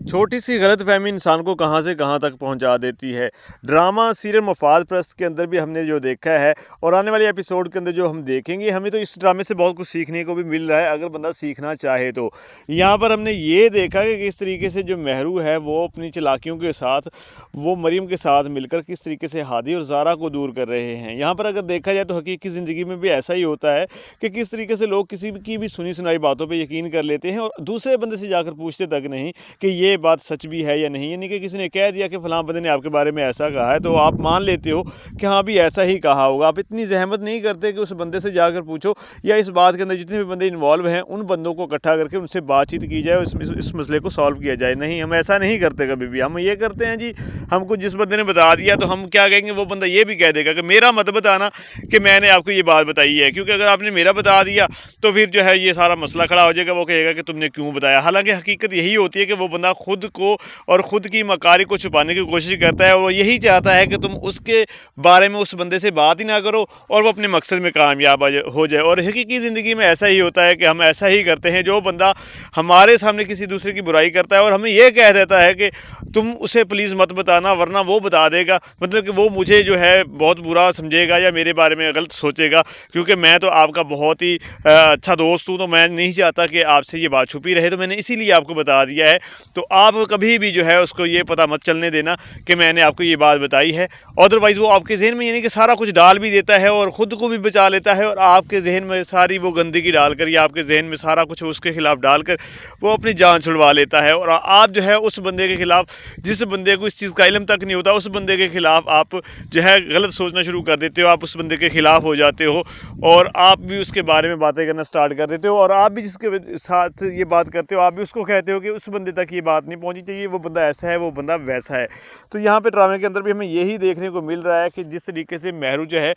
छोटी सी गलतफहमी इंसान को कहाँ से कहाँ तक पहुँचा देती है। ड्रामा सीरियल मफाद परस्त के अंदर भी हमने जो देखा है और आने वाले एपिसोड के अंदर जो हम देखेंगे, हमें तो इस ड्रामे से बहुत कुछ सीखने को भी मिल रहा है अगर बंदा सीखना चाहे तो। यहाँ पर हमने ये देखा कि किस तरीके से जो महरू है वो अपनी चालाकियों के साथ वो मरीम के साथ मिलकर किस तरीके से हादी और ज़ारा को दूर कर रहे हैं। यहाँ पर अगर देखा जाए तो हकीकी ज़िंदगी में भी ऐसा ही होता है कि किस तरीके से लोग किसी की भी सुनी सुनाई बातों पर यकीन कर लेते हैं और दूसरे बंदे से जाकर पूछते तक नहीं कि ये बात सच भी है या नहीं। यानी कि किसी ने कह दिया कि फ़लाँ बंदे ने आपके बारे में ऐसा कहा है तो आप मान लेते हो कि हाँ भी ऐसा ही कहा होगा। आप इतनी ज़हमत नहीं करते कि उस बंदे से जाकर पूछो या इस बात के अंदर जितने भी बंदे इन्वॉल्व हैं उन बंदों को इकट्ठा करके उनसे बातचीत की जाए और इस मसले को सॉल्व किया जाए। नहीं, हम ऐसा नहीं करते कभी भी। हम ये करते हैं जी, हमको जिस बंदे ने बता दिया तो हम क्या कहेंगे, वो बंदा ये भी कह देगा कि मेरा मत बताना कि मैंने आपको ये बात बताई है, क्योंकि अगर आपने मेरा बता दिया तो फिर जो है ये सारा मसला खड़ा हो जाएगा। वो कहेगा कि तुमने क्यों बताया। हालांकि हकीकत यही होती है कि वो बंदा खुद को और ख़ुद की मकारी को छुपाने की कोशिश करता है और वो यही चाहता है कि तुम उसके बारे में उस बंदे से बात ही ना करो और वो अपने मकसद में कामयाब हो जाए। और हकीकी ज़िंदगी में ऐसा ही होता है कि हम ऐसा ही करते हैं। जो बंदा हमारे सामने किसी दूसरे की बुराई करता है और हमें यह कह देता है कि तुम उसे प्लीज़ मत बताना वरना वो बता देगा, मतलब कि वो मुझे जो है बहुत बुरा समझेगा या मेरे बारे में गलत सोचेगा, क्योंकि मैं तो आपका बहुत ही अच्छा दोस्त हूँ, तो मैं नहीं चाहता कि आपसे ये बात छुपी रहे, तो मैंने इसीलिए आपको बता दिया है। तो आप कभी भी जो है उसको ये पता मत चलने देना कि मैंने आपको ये बात बताई है। अदरवाइज़ वो आपके जहन में यानी कि सारा कुछ डाल भी देता है और ख़ुद को भी बचा लेता है और आपके जहन में सारी वो गंदगी डालकर या आपके जहन में सारा कुछ उसके खिलाफ डालकर वो अपनी जान छुड़वा लेता है। और आप जो है उस बंदे के खिलाफ, जिस बंदे को इस चीज़ का इल्म तक नहीं होता, उस बंदे के खिलाफ आप जो है गलत सोचना शुरू कर देते हो। आप उस बंदे के खिलाफ हो जाते हो और आप भी उसके बारे में बातें करना स्टार्ट कर देते हो और आप भी जिसके साथ ये बात करते हो आप भी उसको कहते हो कि उस बंदे तक ये बात नहीं पहुंचनी चाहिए, वो बंदा ऐसा है, वो बंदा वैसा है। तो यहाँ पे ड्रामे के अंदर भी हमें यही देखने को मिल रहा है कि जिस तरीके से महरू जो है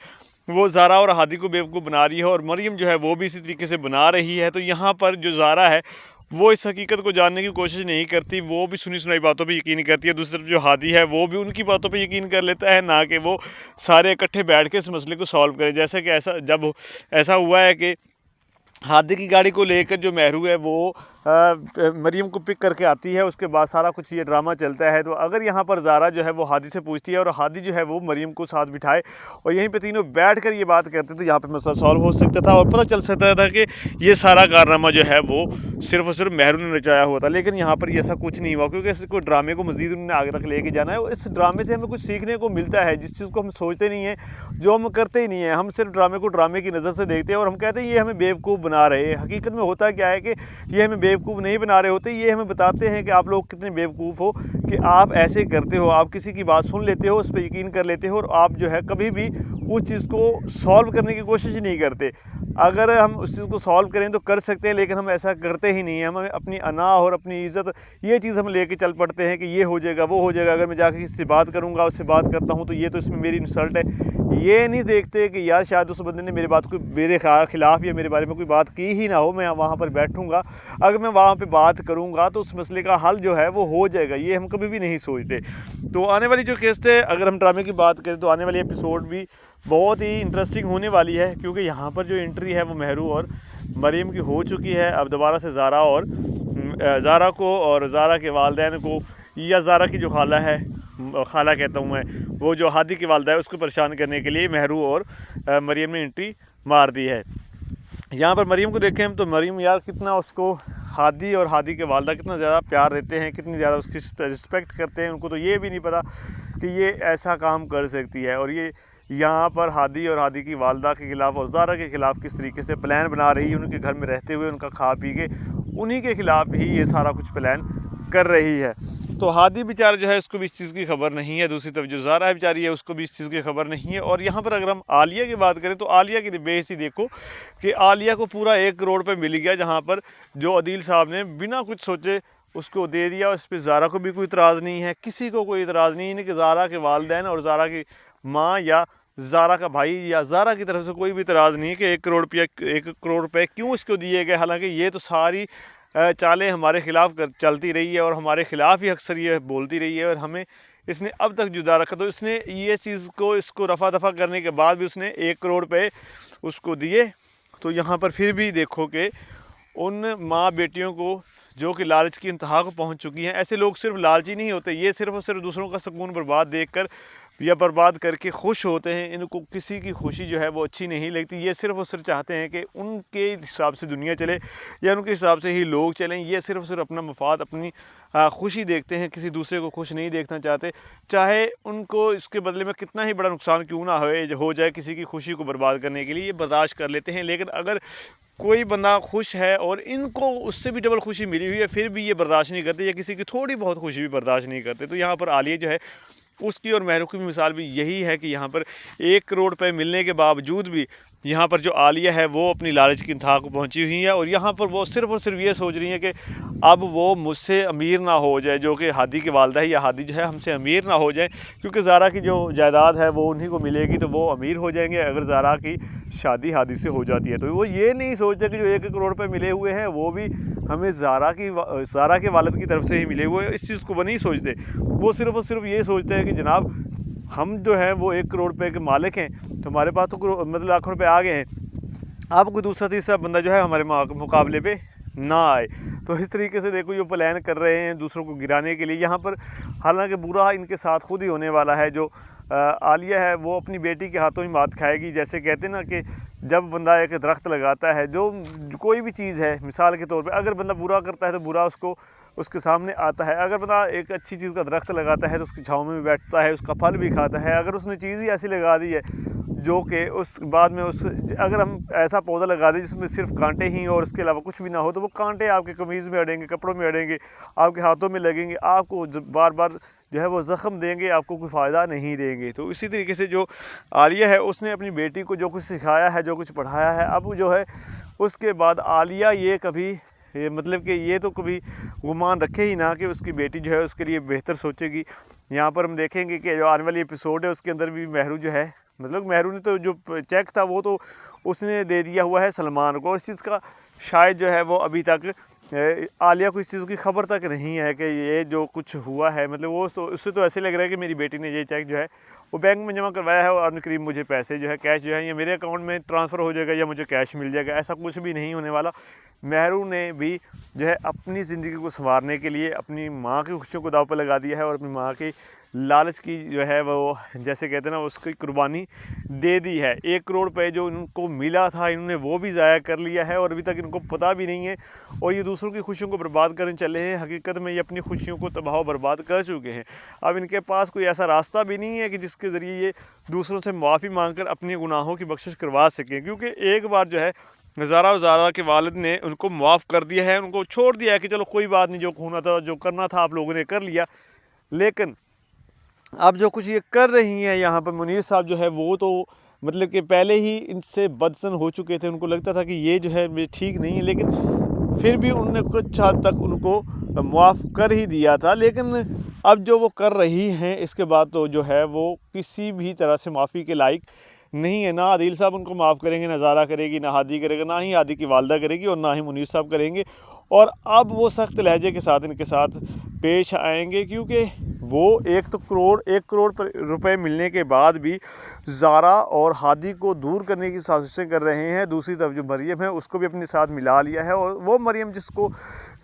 वो ज़ारा और हादी को बेवकूफ़ बना रही है और मरियम जो है वो भी इसी तरीके से बना रही है। तो यहाँ पर जो ज़ारा है वो इस हकीकत को जानने की कोशिश नहीं करती, वो भी सुनी सुनाई बातों पे यकीन करती है। दूसरी तरफ जो हादी है वो भी उनकी बातों पे यकीन कर लेता है, ना कि वो सारे इकट्ठे बैठ के इस मसले को सॉल्व करें। जैसे कि ऐसा हुआ है कि हादी की गाड़ी को लेकर जो महरू है वो मरियम को पिक करके आती है, उसके बाद सारा कुछ ये ड्रामा चलता है। तो अगर यहाँ पर ज़ारा जो है वो हादी से पूछती है और हादी जो है वो मरियम को साथ बिठाए और यहीं पे तीनों बैठ कर ये बात करते तो यहाँ पे मसला सॉल्व हो सकता था और पता चल सकता था कि ये सारा कारनामा जो है वो सिर्फ और सिर्फ महरू ने रचाया हुआ था। लेकिन यहाँ पर ऐसा कुछ नहीं हुआ, क्योंकि इसको ड्रामे को मज़ीद उन्होंने आगे तक लेके जाना है और इस ड्रामे से हमें कुछ सीखने को मिलता है, जिस चीज़ को हम सोचते नहीं हैं, जो हम करते ही नहीं हैं। हम सिर्फ ड्रामे को ड्रामे की नज़र से देखते हैं और हम कहते हैं ये हमें बेवकूफ़ बना रहे हैं। हकीकत में होता क्या है कि ये हमें बेवकूफ़ नहीं बना रहे होते, ये हमें बताते हैं कि आप लोग कितने बेवकूफ़ हो कि आप ऐसे करते हो, आप किसी की बात सुन लेते हो, उस पर यकीन कर लेते हो और आप जो है कभी भी उस चीज़ को सॉल्व करने की कोशिश ही नहीं करते। अगर हम उस चीज़ को सॉल्व करें तो कर सकते हैं, लेकिन हम ऐसा करते ही नहीं हैं। हम अपनी अना और अपनी इज़्ज़त ये चीज़ हम लेके चल पड़ते हैं कि ये हो जाएगा, वो हो जाएगा। अगर मैं जाके किसी से बात करूँगा, उससे बात करता हूँ तो ये तो इसमें मेरी इंसल्ट है। ये नहीं देखते कि यार शायद उस बंदे ने मेरी बात को मेरे खिलाफ या मेरे बारे में कोई बात की ही ना हो, मैं वहाँ पर बैठूँगा, अगर मैं वहाँ पे बात करूँगा तो उस मसले का हल जो है वो हो जाएगा। ये हम कभी भी नहीं सोचते। तो आने वाली जो किस्त है, अगर हम ड्रामे की बात करें तो आने वाली एपिसोड भी बहुत ही इंटरेस्टिंग होने वाली है, क्योंकि यहाँ पर जो एंट्री है वो महरू और मरीम की हो चुकी है। अब दोबारा से ज़ारा को और ज़ारा के वालिदैन को या ज़ारा की जो खाला है, खाला कहता हूँ मैं, वो जो हादी की वालदा है उसको परेशान करने के लिए महरू और मरीम ने एंट्री मार दी है। यहाँ पर मरीम को देखें हम तो मरीम यार कितना उसको हादी और हादी के वालदा कितना ज़्यादा प्यार देते हैं, कितनी ज़्यादा उसकी रिस्पेक्ट करते हैं। उनको तो ये भी नहीं पता कि ये ऐसा काम कर सकती है और ये यहाँ पर हादी और हादी की वालदा के ख़िलाफ़ और ज़ारा के ख़िलाफ़ किस तरीके से प्लान बना रही है, उनके घर में रहते हुए उनका खा पी के उन्हीं के ख़िलाफ़ ही ये सारा कुछ प्लान कर रही है। तो हादी बेचारा जो है उसको भी इस चीज़ की खबर नहीं है, दूसरी तरफ जो ज़ारा है बेचारी है उसको भी इस चीज़ की खबर नहीं है। और यहाँ पर अगर हम आलिया की बात करें तो आलिया की बेइज्जती देखो कि आलिया को पूरा 1 करोड़ पे मिल गया, जहाँ पर जो अदील साहब ने बिना कुछ सोचे उसको दे दिया। उस पर ज़ारा को भी कोई इतराज़ नहीं है, किसी को कोई इतराज़ नहीं है कि ज़ारा के वालिदैन और ज़ारा की माँ या ज़ारा का भाई या ज़ारा की तरफ से कोई भी इतराज़ नहीं है कि 1 करोड़ रुपये क्यों इसको दिए गए। हालांकि ये तो सारी चालें हमारे ख़िलाफ़ चलती रही है और हमारे ख़िलाफ़ ही अक्सर ये बोलती रही है और हमें इसने अब तक जुदा रखा। तो इसने ये चीज़ को इसको रफ़ा दफ़ा करने के बाद भी उसने 1 करोड़ रुपये उसको दिए। तो यहाँ पर फिर भी देखो कि उन माँ बेटियों को जो कि लालच की इंतहा को पहुंच चुकी हैं। ऐसे लोग सिर्फ लालची नहीं होते, ये सिर्फ और सिर्फ दूसरों का सुकून बर्बाद देखकर या बर्बाद करके खुश होते हैं। इनको किसी की खुशी जो है वो अच्छी नहीं लगती। ये सिर्फ और सिर्फ चाहते हैं कि उनके हिसाब से दुनिया चले या उनके हिसाब से ही लोग चलें। ये सिर्फ और सिर्फ अपना मफाद, अपनी खुशी देखते हैं, किसी दूसरे को खुश नहीं देखना चाहते। चाहे उनको इसके बदले में कितना ही बड़ा नुकसान क्यों ना हो जाए, किसी की खुशी को बर्बाद करने के लिए ये बर्दाश्त कर लेते हैं। लेकिन अगर कोई बंदा खुश है और इनको उससे भी डबल खुशी मिली हुई है, फिर भी ये बर्दाश्त नहीं करते, या किसी की थोड़ी बहुत खुशी भी बर्दाश्त नहीं करते। तो यहाँ पर आलिया जो है उसकी और महरू की मिसाल भी यही है कि यहाँ पर 1 करोड़ रुपये मिलने के बावजूद भी यहाँ पर जो आलिया है वो अपनी लालच की इंतहा को पहुँची हुई है। और यहाँ पर वो सिर्फ और सिर्फ ये सोच रही है कि अब वो मुझसे अमीर ना हो जाए, जो कि हादी की वालदा है, या हादी जो है हमसे अमीर ना हो जाए, क्योंकि ज़ारा की जो जायदाद है वो उन्हीं को मिलेगी तो वो अमीर हो जाएंगे अगर ज़ारा की शादी हादी से हो जाती है। तो वो ये नहीं सोचते कि जो 1 करोड़ रुपये मिले हुए हैं वो भी हमें ज़ारा के वालिद की तरफ से ही मिले हुए हैं। इस चीज़ को वो नहीं सोचते। वो सिर्फ और सिर्फ ये सोचते हैं कि जनाब हम जो है वो 1 करोड़ रुपये के मालिक हैं, तो हमारे पास तो मतलब लाखों रुपए आ गए हैं, अब कोई दूसरा तीसरा बंदा जो है हमारे मुकाबले पे ना आए। तो इस तरीके से देखो ये प्लान कर रहे हैं दूसरों को गिराने के लिए। यहाँ पर हालांकि बुरा इनके साथ खुद ही होने वाला है। जो आलिया है वो अपनी बेटी के हाथों ही मात खाएगी। जैसे कहते हैं ना कि जब बंदा एक दरख्त लगाता है, जो कोई भी चीज़ है, मिसाल के तौर पे अगर बंदा बुरा करता है तो बुरा उसके सामने आता है। अगर बंदा एक अच्छी चीज़ का दरख्त लगाता है तो उसकी छाँव में भी बैठता है, उसका फल भी खाता है। अगर उसने चीज़ ही ऐसी लगा दी है जो कि उस बाद में अगर हम ऐसा पौधा लगा दें जिसमें सिर्फ कांटे ही और उसके अलावा कुछ भी ना हो, तो वो कांटे आपके कमीज़ में अड़ेंगे, कपड़ों में अड़ेंगे, आपके हाथों में लगेंगे, आपको बार बार जो है वो ज़ख्म देंगे, आपको कोई फ़ायदा नहीं देंगे। तो इसी तरीके से जो आलिया है उसने अपनी बेटी को जो कुछ सिखाया है, जो कुछ पढ़ाया है, अब जो है उसके बाद आलिया ये मतलब कि ये तो कभी गुमान रखे ही ना कि उसकी बेटी जो है उसके लिए बेहतर सोचेगी। यहाँ पर हम देखेंगे कि जो आने वाली एपिसोड है उसके अंदर भी महरू जो है, मतलब महरू ने तो जो चेक था वो तो उसने दे दिया हुआ है सलमान को। इस चीज़ का शायद जो है वो अभी तक आलिया को इस चीज़ की खबर तक नहीं है कि ये जो कुछ हुआ है, मतलब वो तो उससे तो ऐसे लग रहा है कि मेरी बेटी ने ये चेक जो है वो बैंक में जमा करवाया है और करीब मुझे पैसे जो है कैश जो है ये मेरे अकाउंट में ट्रांसफ़र हो जाएगा या मुझे कैश मिल जाएगा। ऐसा कुछ भी नहीं होने वाला। महरू ने भी जो है अपनी ज़िंदगी को संवारने के लिए अपनी माँ की खुशियों को दाव पर लगा दिया है और अपनी माँ की लालच की जो है वो जैसे कहते हैं ना उसकी कुर्बानी दे दी है। 1 करोड़ रुपये जो इनको मिला था इन्होंने वो भी ज़ाया कर लिया है और अभी तक इनको पता भी नहीं है और ये दूसरों की खुशियों को बर्बाद करने चले हैं। हकीकत में ये अपनी खुशियों को तबाह बर्बाद कर चुके हैं। अब इनके पास कोई ऐसा रास्ता भी नहीं है कि जिसके ज़रिए ये दूसरों से माफ़ी मांग कर अपने गुनाहों की बख्शिश करवा सकें, क्योंकि एक बार जो है ज़ारा और ज़ारा के वालिद ने उनको माफ़ कर दिया है, उनको छोड़ दिया है कि चलो कोई बात नहीं, जो होना था जो करना था आप लोगों ने कर लिया। लेकिन अब जो कुछ ये कर रही हैं यहाँ पर मुनीर साहब जो है वो तो मतलब कि पहले ही इनसे बदसन हो चुके थे। उनको लगता था कि ये जो है ठीक नहीं है, लेकिन फिर भी उन्होंने कुछ हद तक उनको माफ़ कर ही दिया था। लेकिन अब जो वो कर रही हैं इसके बाद तो जो है वो किसी भी तरह से माफ़ी के लायक नहीं है। ना आदिल साहब उनको माफ़ करेंगे, ना ज़ारा करेगी, ना हादी करेगा, ना ही हादी की वालदा करेगी और ना ही मुनीर साहब करेंगे। और अब वो सख्त लहजे के साथ इनके साथ पेश आएंगे, क्योंकि वो 1 करोड़ रुपए मिलने के बाद भी ज़ारा और हादी को दूर करने की साजिशें कर रहे हैं। दूसरी तरफ जो मरियम है उसको भी अपने साथ मिला लिया है और वो मरियम जिसको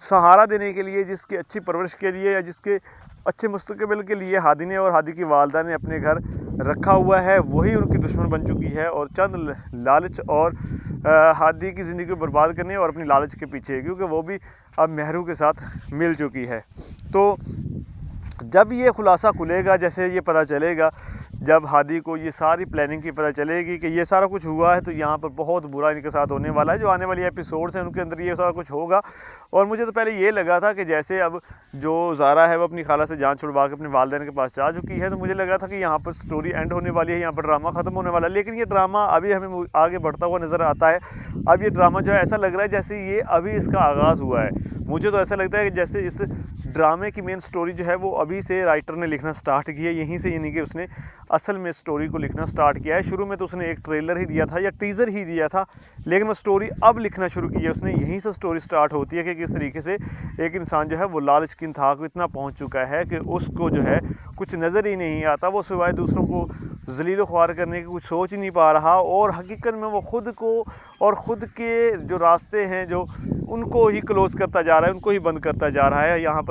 सहारा देने के लिए, जिसकी अच्छी परवरिश के लिए या जिसके अच्छे मुस्तकबिल के लिए हादी ने और हादी की वालदा ने अपने घर रखा हुआ है, वही उनकी दुश्मन बन चुकी है और चंद लालच और हादी की ज़िंदगी को बर्बाद करने और अपनी लालच के पीछे, क्योंकि वो भी अब महरू के साथ मिल चुकी है। तो जब ये खुलासा खुलेगा, जैसे ये पता चलेगा, जब हादी को ये सारी प्लानिंग की पता चलेगी कि ये सारा कुछ हुआ है, तो यहाँ पर बहुत बुरा इनके साथ होने वाला है। जो आने वाली एपिसोड्स हैं उनके अंदर ये सारा कुछ होगा। और मुझे तो पहले ये लगा था कि जैसे अब जो ज़ारा है वो अपनी खाला से जान छुड़वा के अपने वालिदैन के पास जा चुकी है, तो मुझे लगा था कि यहाँ पर स्टोरी एंड होने वाली है, यहाँ पर ड्रामा ख़त्म होने वाला है। लेकिन ये ड्रामा अभी हमें आगे बढ़ता हुआ नज़र आता है। अब ये ड्रामा जो है ऐसा लग रहा है जैसे ये अभी इसका आगाज़ हुआ है। मुझे तो ऐसा लगता है कि जैसे इस ड्रामे की मेन स्टोरी जो है वो अभी से राइटर ने लिखना स्टार्ट की है, यहीं से, यानी कि उसने असल में स्टोरी को लिखना स्टार्ट किया है। शुरू में तो उसने एक ट्रेलर ही दिया था या टीज़र ही दिया था, लेकिन वो स्टोरी अब लिखना शुरू की है उसने। यहीं से स्टोरी स्टार्ट होती है कि किस तरीके से एक इंसान जो है वो लालच की इंतहा को इतना पहुंच चुका है कि उसको जो है कुछ नज़र ही नहीं आता। वो सिवाय दूसरों को ज़लील ख्वार करने की कुछ सोच ही नहीं पा रहा, और हकीकत में वो ख़ुद को और ख़ुद के जो रास्ते हैं जो उनको ही क्लोज़ करता जा रहा है, उनको ही बंद करता जा रहा है। यहाँ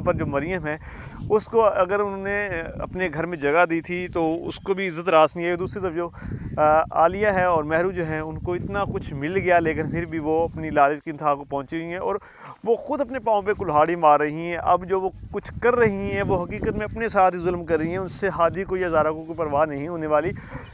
पर जो मरियम है उसको अगर उन्होंने अपने घर में जगह दी थी तो उसको भी इज़्ज़त रास नहीं है। दूसरी तरफ जो आलिया है और महरू जो हैं उनको इतना कुछ मिल गया, लेकिन फिर भी वो अपनी लालच की इंतहा को पहुँची हुई हैं और वो ख़ुद अपने पाँव पे कुल्हाड़ी मार रही हैं। अब जो वो कुछ कर रही हैं वो हकीकत में अपने साथ ही जुल्म कर रही हैं। उससे हादी को या ज़ारा को कोई परवाह नहीं होने वाली,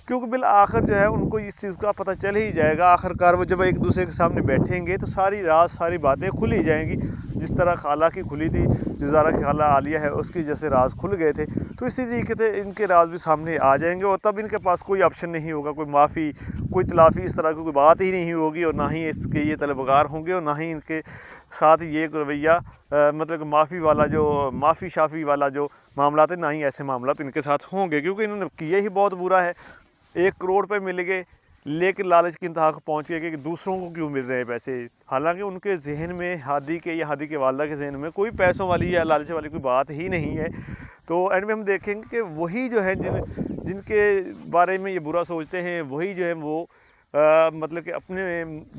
क्योंकि बिल आखिर जो है उनको इस चीज़ का पता चल ही जाएगा। आखिरकार वो जब एक दूसरे के सामने बैठेंगे तो सारी राज सारी बातें खुल ही जाएंगी। जिस तरह खाला की खुली थी, जो ज़ारा की खाला आलिया है उसकी जैसे राज खुल गए थे, तो इसी तरीके से इनके राज भी सामने आ जाएंगे और तब इनके पास कोई ऑप्शन नहीं होगा, कोई माफ़ी कोई तलाफ़ी इस तरह की कोई बात ही नहीं होगी, और ना ही इसके ये तलबगार होंगे और ना ही इनके साथ ये रवैया मतलब माफ़ी वाला जो माफ़ी शाफ़ी वाला जो मामला है, ना ही ऐसे मामला तो इनके साथ होंगे, क्योंकि इन्होंने किए ही बहुत बुरा है। 1 करोड़ रुपये मिल गए, लेकिन लालच की इंतहा को पहुँच गए कि दूसरों को क्यों मिल रहे हैं पैसे। हालांकि उनके जहन में हादी के या हादी के वालदा के जहन में कोई पैसों वाली या लालच वाली कोई बात ही नहीं है। तो एंड में हम देखेंगे कि वही जो है जिनके बारे में ये बुरा सोचते हैं, वही जो है वो मतलब कि अपने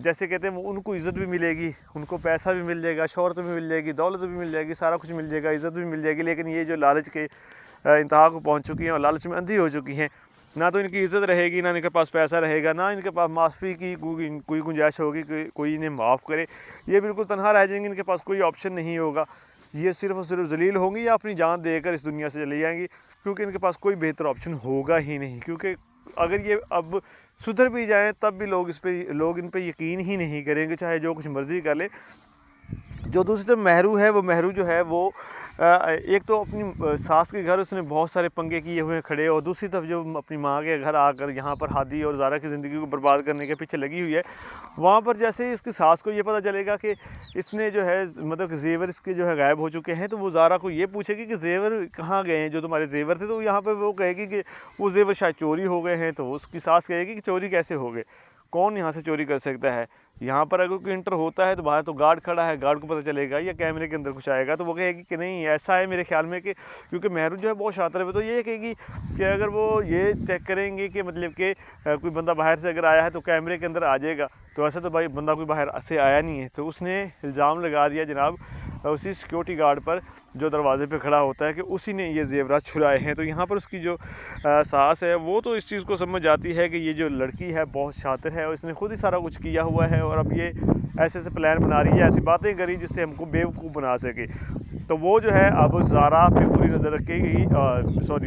जैसे कहते हैं उनको इज़्ज़त भी मिलेगी, उनको पैसा भी मिल जाएगा, शोहरत भी मिल जाएगी, दौलत भी मिल जाएगी, सारा कुछ मिल जाएगा, इज़्ज़त भी मिल जाएगी। लेकिन ये जो लालच के इंतहा को पहुँच चुकी हैं और लालच में अंधी हो चुकी हैं, ना तो इनकी इज़्ज़त रहेगी, ना इनके पास पैसा रहेगा, ना इनके पास माफ़ी की कोई गुंजाइश होगी कि कोई इन्हें माफ़ करे। ये बिल्कुल तनहा रह जाएंगे, इनके पास कोई ऑप्शन नहीं होगा। ये सिर्फ़ और सिर्फ ज़लील होंगी या अपनी जान देकर इस दुनिया से चली जाएंगी, क्योंकि इनके पास कोई बेहतर ऑप्शन होगा ही नहीं। क्योंकि अगर ये अब सुधर भी जाएँ तब भी लोग इन पे यकीन ही नहीं करेंगे, चाहे जो कुछ मर्ज़ी कर ले। जो दूसरी तरफ महरू है, वो महरू जो है वो एक तो अपनी सास के घर उसने बहुत सारे पंगे किए हुए हैं खड़े, और दूसरी तरफ जो अपनी माँ के घर आकर यहाँ पर हादी और ज़ारा की ज़िंदगी को बर्बाद करने के पीछे लगी हुई है। वहाँ पर जैसे ही इसकी सास को ये पता चलेगा कि इसने जो है मतलब कि ज़ेवर इसके जो है गायब हो चुके हैं, तो वो ज़ारा को ये पूछेगी कि ज़ेवर कहाँ गए हैं, जो तुम्हारे ज़ेवर थे। तो यहाँ पर वो कहेगी कि वो ज़ेवर शायद चोरी हो गए हैं। तो उसकी सास कहेगी कि चोरी कैसे हो गए, कौन यहाँ से चोरी कर सकता है। यहाँ पर अगर कोई इंटर होता है तो बाहर तो गार्ड खड़ा है, गार्ड को पता चलेगा या कैमरे के अंदर कुछ आएगा। तो वो कहेगी कि नहीं ऐसा है मेरे ख्याल में कि क्योंकि महरू जो है बहुत शातिर है, तो ये कहेगी कि अगर वो ये चेक करेंगे कि मतलब कि कोई बंदा बाहर से अगर आया है तो कैमरे के अंदर आ जाएगा, तो ऐसा तो भाई बंदा कोई बाहर से आया नहीं है। तो उसने इल्ज़ाम लगा दिया जनाब उसी सिक्योरिटी गार्ड पर जो दरवाजे पे खड़ा होता है कि उसी ने ये ज़ेवरात छुड़ाए हैं। तो यहाँ पर उसकी जो सास है वो तो इस चीज़ को समझ जाती है कि ये जो लड़की है बहुत शातिर है और इसने खुद ही सारा कुछ किया हुआ है, और अब ये ऐसे ऐसे प्लान बना रही है, ऐसी बातें करी जिससे हमको बेवकूफ़ बना सके। तो वो जो है अब ज़ारा पे पूरी नज़र रखेगी,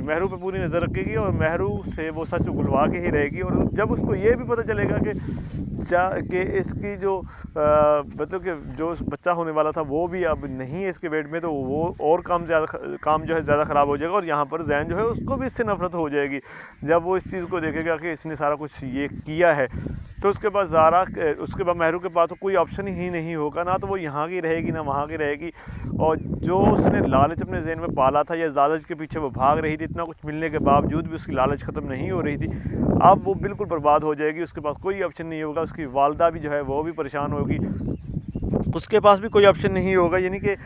महरू पे पूरी नज़र रखेगी और महरू से वो सच उगलवा के ही रहेगी। और जब उसको ये भी पता चलेगा कि इसकी जो मतलब कि जो बच्चा होने वाला था वो भी अब नहीं है इसके पेट में, तो वो और काम जो है ज़्यादा ख़राब हो जाएगा। और यहाँ पर ज़ैन जो है उसको भी इससे नफ़रत हो जाएगी जब वो इस चीज़ को देखेगा कि इसने सारा कुछ ये किया है। तो उसके बाद महरू के पास तो कोई ऑप्शन ही नहीं होगा, ना तो वो यहाँ की रहेगी ना वहाँ की रहेगी। और जो उसने लालच अपने ज़हन में पाला था या लालच के पीछे वो भाग रही थी, इतना कुछ मिलने के बावजूद भी उसकी लालच ख़त्म नहीं हो रही थी, अब वो बिल्कुल बर्बाद हो जाएगी। उसके पास कोई ऑप्शन नहीं होगा, उसकी वालदा भी जो है वो भी परेशान होगी, उसके पास भी कोई ऑप्शन नहीं होगा। यानी कि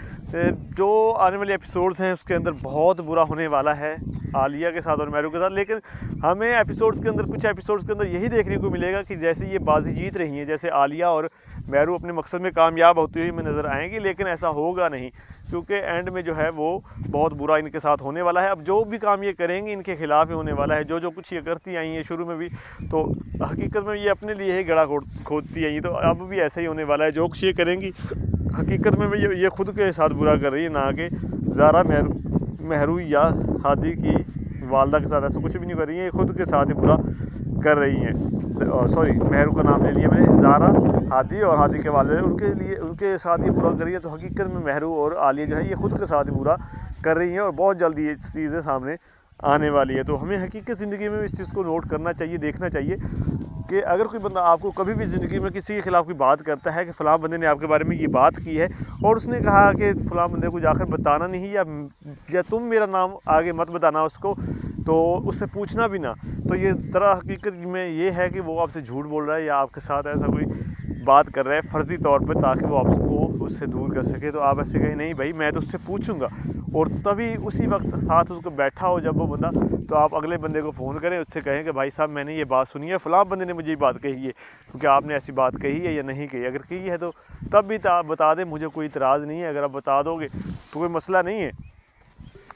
जो आने वाले एपिसोड्स हैं उसके अंदर बहुत बुरा होने वाला है आलिया के साथ और महरू के साथ। लेकिन हमें कुछ एपिसोड्स के अंदर यही देखने को मिलेगा कि जैसे ये बाजी जीत रही हैं, जैसे आलिया और महरू अपने मकसद में कामयाब होती हुई हमें नज़र आएंगी, लेकिन ऐसा होगा नहीं, क्योंकि एंड में जो है वो बहुत बुरा इनके साथ होने वाला है। अब जो भी काम ये करेंगे इनके खिलाफ ही होने वाला है। जो कुछ ये करती आई हैं शुरू में भी, तो हकीकत में ये अपने लिए ही गड़ा खोदती आई, तो अब भी ऐसा ही होने वाला है। जो कुछ ये करेंगी हकीकत में ये खुद के साथ बुरा कर रही है, ना कि ज़ारा महरू या हादी की वालदा के साथ ऐसा कुछ भी नहीं कर रही है, ये खुद के साथ ही बुरा कर रही हैं। सॉरी, महरू का नाम ले लिया मैंने, ज़ारा हादी और हादी के वाले उनके साथ ये बुरा कर रही है। तो हकीकत में महरू और आलिया जो है ये खुद के साथ ही बुरा कर रही हैं और बहुत जल्दी ये चीज़ें सामने आने वाली है। तो हमें हकीकत ज़िंदगी में इस चीज़ को नोट करना चाहिए, देखना चाहिए कि अगर कोई बंदा आपको कभी भी ज़िंदगी में किसी के ख़िलाफ़ कोई बात करता है कि फ़लाँ बंदे ने आपके बारे में ये बात की है और उसने कहा कि फ़लाँ बंदे को जाकर बताना नहीं, या तुम मेरा नाम आगे मत बताना उसको, तो उससे पूछना भी ना, तो ये तरह हकीकत में ये है कि वो आपसे झूठ बोल रहा है या आपके साथ ऐसा कोई बात कर रहा है फ़र्ज़ी तौर पर, ताकि वो आपको उससे दूर कर सके। तो आप ऐसे कहें नहीं भाई मैं तो उससे पूछूंगा, और तभी उसी वक्त साथ उसको बैठा हो जब वो बंदा, तो आप अगले बंदे को फ़ोन करें, उससे कहें कि भाई साहब मैंने ये बात सुनी है, फ़लाँ बंदे ने मुझे ये बात कही है, क्योंकि आपने ऐसी बात कही है या नहीं कही। अगर कही है तो तब भी आप बता दें, मुझे कोई इतराज़ नहीं है, अगर आप बता दोगे तो कोई मसला नहीं है।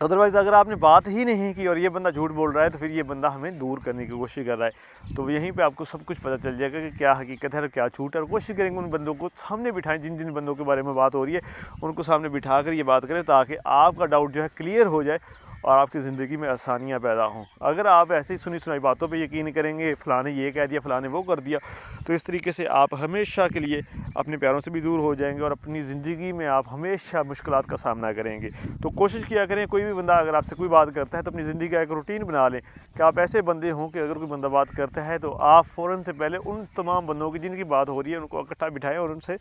अदरवाइज़ अगर आपने बात ही नहीं की और ये बंदा झूठ बोल रहा है, तो फिर ये बंदा हमें दूर करने की कोशिश कर रहा है। तो यहीं पे आपको सब कुछ पता चल जाएगा कि क्या हकीकत है और क्या झूठ है, और कोशिश करेंगे उन बंदों को सामने बिठाएं, जिन जिन बंदों के बारे में बात हो रही है उनको सामने बिठा कर ये बात करें, ताकि आपका डाउट जो है क्लियर हो जाए और आपकी ज़िंदगी में आसानियाँ पैदा हों। अगर आप ऐसे ही सुनी सुनाई बातों पे यकीन करेंगे, फ़लाने ये कह दिया, फ़लाने वो कर दिया, तो इस तरीके से आप हमेशा के लिए अपने प्यारों से भी दूर हो जाएंगे और अपनी ज़िंदगी में आप हमेशा मुश्किलात का सामना करेंगे। तो कोशिश किया करें, कोई भी बंदा अगर आपसे कोई बात करता है तो अपनी ज़िंदगी का एक रूटीन बना लें कि आप ऐसे बंदे हों कि अगर कोई बंदा बात करता है तो आप फ़ौरन से पहले उन तमाम बंदों की जिनकी बात हो रही है उनको इकट्ठा बिठाएँ और उनसे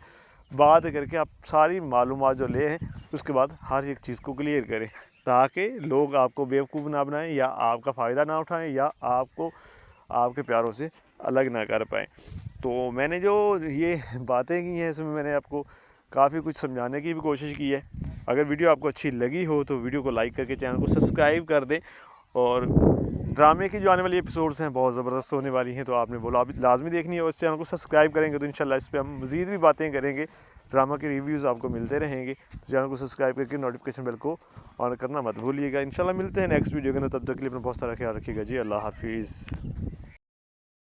बात करके आप सारी मालूमात जो ले हैं उसके बाद हर एक चीज़ को क्लियर करें, ताकि लोग आपको बेवकूफ़ ना बनाएं या आपका फ़ायदा ना उठाएं या आपको आपके प्यारों से अलग ना कर पाएँ। तो मैंने जो ये बातें की हैं इसमें मैंने आपको काफ़ी कुछ समझाने की भी कोशिश की है। अगर वीडियो आपको अच्छी लगी हो तो वीडियो को लाइक करके चैनल को सब्सक्राइब कर दें, और ड्रामे की जो आने वाली एपिसोड्स हैं बहुत ज़बरदस्त होने वाली हैं, तो आपने बोला अभी लाजमी देखनी है, और इस चैनल को सब्सक्राइब करेंगे तो इंशाल्लाह इस पर हम मज़ीद भी बातें करेंगे, ड्रामा के रिव्यूज़ आपको मिलते रहेंगे। तो चैनल को सब्सक्राइब करके नोटिफिकेशन बेल को ऑन करना मत भूलिएगा। इंशाल्लाह मिलते हैं नेक्स्ट वीडियो के अंदर, तब तक के लिए अपना बहुत सारा ख्याल रखिएगा जी। अल्लाह हाफिज़।